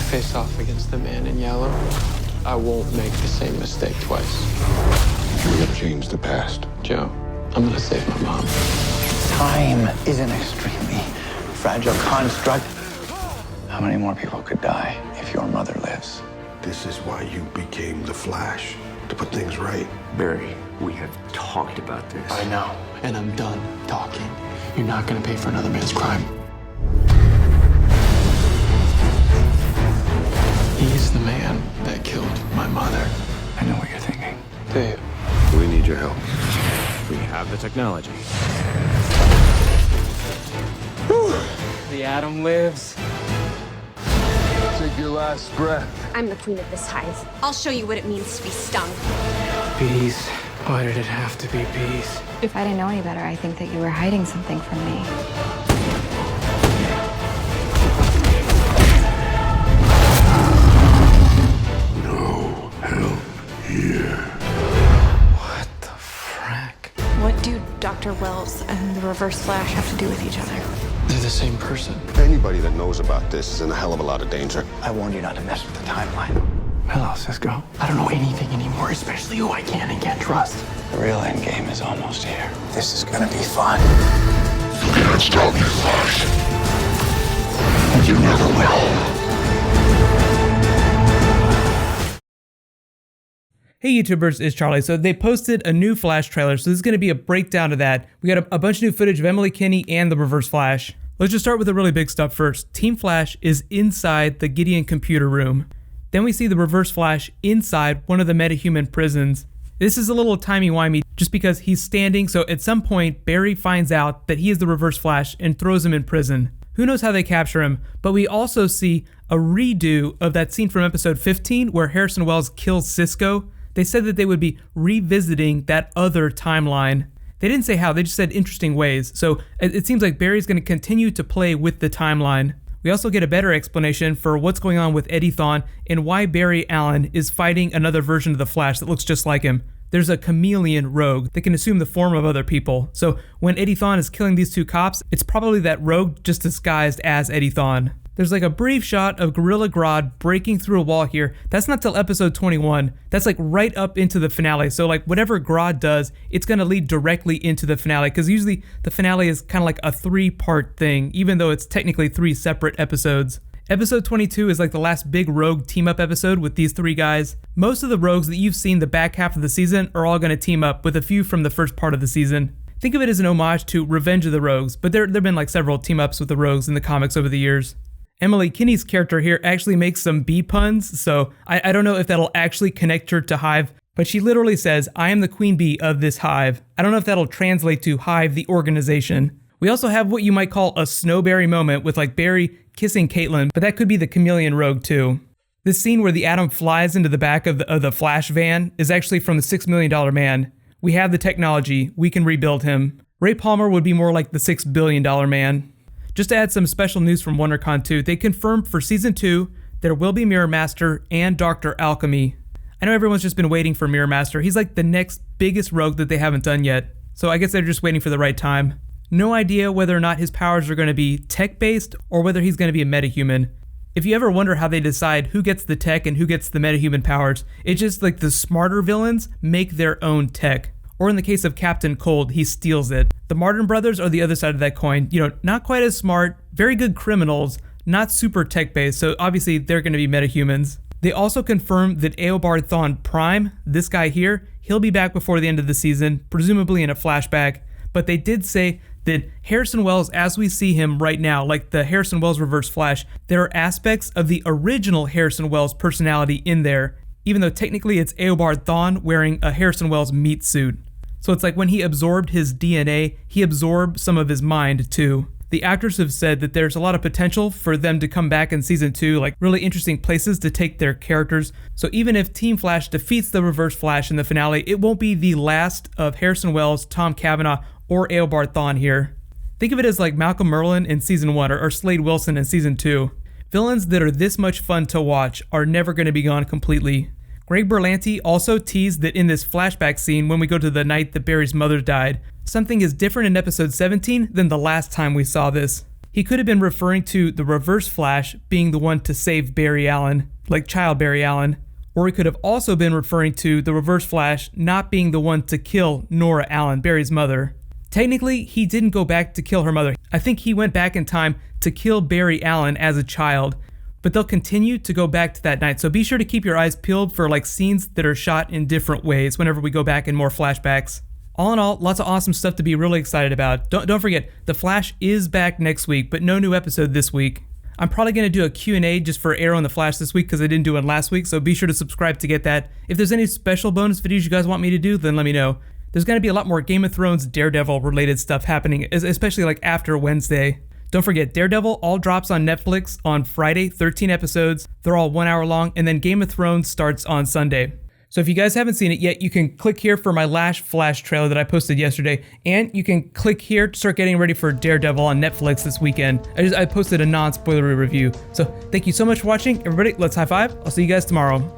face off against the man in yellow, I won't make the same mistake twice. We have changed the past. Joe, I'm gonna save my mom. Time is an extremely fragile construct. How many more people could die if your mother lives? This is why you became the Flash, to put things right. Barry, we have talked about this. I know, and I'm done talking. You're not gonna pay for another man's crime. He's the man that killed my mother. I know what you're thinking. Do you? We need your help. We have the technology. The Atom lives. Take your last breath. I'm the queen of this hive. I'll show you what it means to be stung. Bees. Why did it have to be bees? If I didn't know any better, I think that you were hiding something from me. No help here. What the frack? What do Dr. Wells and the Reverse Flash have to do with each other? They're the same person. Anybody that knows about this is in a hell of a lot of danger. I warned you not to mess with the timeline. Hello, Cisco. I don't know anything anymore, especially who I can and can't trust. The real end game is almost here. This is gonna be fun. You can't stop me, Flash. And you never will. Hey YouTubers, it's Charlie. So they posted a new Flash trailer, so this is going to be a breakdown of that. We got a bunch of new footage of Emily Kinney and the Reverse Flash. Let's just start with the really big stuff first. Team Flash is inside the Gideon computer room. Then we see the Reverse Flash inside one of the metahuman prisons. This is a little timey-wimey just because he's standing, so at some point Barry finds out that he is the Reverse Flash and throws him in prison. Who knows how they capture him, but we also see a redo of that scene from episode 15 where Harrison Wells kills Cisco. They said that they would be revisiting that other timeline. They didn't say how, they just said interesting ways. So it seems like Barry's going to continue to play with the timeline. We also get a better explanation for what's going on with Eddie Thawne and why Barry Allen is fighting another version of the Flash that looks just like him. There's a chameleon rogue that can assume the form of other people. So when Eddie Thawne is killing these two cops, it's probably that rogue just disguised as Eddie Thawne. There's like a brief shot of Gorilla Grodd breaking through a wall here. That's not till episode 21. That's like right up into the finale. So like whatever Grodd does, it's gonna lead directly into the finale, because usually the finale is kind of like a 3-part thing, even though it's technically 3 separate episodes. Episode 22 is like the last big rogue team-up episode with these 3 guys. Most of the rogues that you've seen the back half of the season are all gonna team up, with a few from the first part of the season. Think of it as an homage to Revenge of the Rogues, but there have been like several team-ups with the rogues in the comics over the years. Emily Kinney's character here actually makes some bee puns, so I don't know if that'll actually connect her to Hive, but she literally says, "I am the queen bee of this hive." I don't know if that'll translate to Hive, the organization. We also have what you might call a Snowberry moment with like Barry kissing Caitlin, but that could be the chameleon rogue too. This scene where the Atom flies into the back of the Flash van is actually from the $6 Million Man. We have the technology, we can rebuild him. Ray Palmer would be more like the $6 billion man. Just to add some special news from Wondercon 2, they confirmed for Season 2 there will be Mirror Master and Dr. Alchemy. I know everyone's just been waiting for Mirror Master. He's like the next biggest rogue that they haven't done yet. So I guess they're just waiting for the right time. No idea whether or not his powers are going to be tech-based or whether he's going to be a metahuman. If you ever wonder how they decide who gets the tech and who gets the metahuman powers, it's just like the smarter villains make their own tech. Or in the case of Captain Cold, he steals it. The Martin brothers are the other side of that coin. You know, not quite as smart, very good criminals, not super tech-based, so obviously they're going to be metahumans. They also confirmed that Eobard Thawne Prime, this guy here, he'll be back before the end of the season, presumably in a flashback. But they did say that Harrison Wells, as we see him right now, like the Harrison Wells Reverse Flash, there are aspects of the original Harrison Wells personality in there, even though technically it's Eobard Thawne wearing a Harrison Wells meat suit. So it's like when he absorbed his DNA, he absorbed some of his mind too. The actors have said that there's a lot of potential for them to come back in Season 2, like really interesting places to take their characters. So even if Team Flash defeats the Reverse Flash in the finale, it won't be the last of Harrison Wells, Tom Cavanaugh, or Eobard Thawne here. Think of it as like Malcolm Merlyn in Season 1 or Slade Wilson in Season 2. Villains that are this much fun to watch are never going to be gone completely. Greg Berlanti also teased that in this flashback scene when we go to the night that Barry's mother died, something is different in episode 17 than the last time we saw this. He could have been referring to the Reverse Flash being the one to save Barry Allen, like child Barry Allen. Or he could have also been referring to the Reverse Flash not being the one to kill Nora Allen, Barry's mother. Technically, he didn't go back to kill her mother. I think he went back in time to kill Barry Allen as a child. But they'll continue to go back to that night. So be sure to keep your eyes peeled for like scenes that are shot in different ways whenever we go back in more flashbacks. All in all, lots of awesome stuff to be really excited about. Don't forget, The Flash is back next week, but no new episode this week. I'm probably going to do a Q&A just for Arrow and The Flash this week because I didn't do one last week, so be sure to subscribe to get that. If there's any special bonus videos you guys want me to do, then let me know. There's going to be a lot more Game of Thrones Daredevil related stuff happening, especially like after Wednesday. Don't forget, Daredevil all drops on Netflix on Friday, 13 episodes. They're all 1 hour long, and then Game of Thrones starts on Sunday. So if you guys haven't seen it yet, you can click here for my last Flash trailer that I posted yesterday, and you can click here to start getting ready for Daredevil on Netflix this weekend. I posted a non-spoilery review. So thank you so much for watching, everybody. Let's high five. I'll see you guys tomorrow.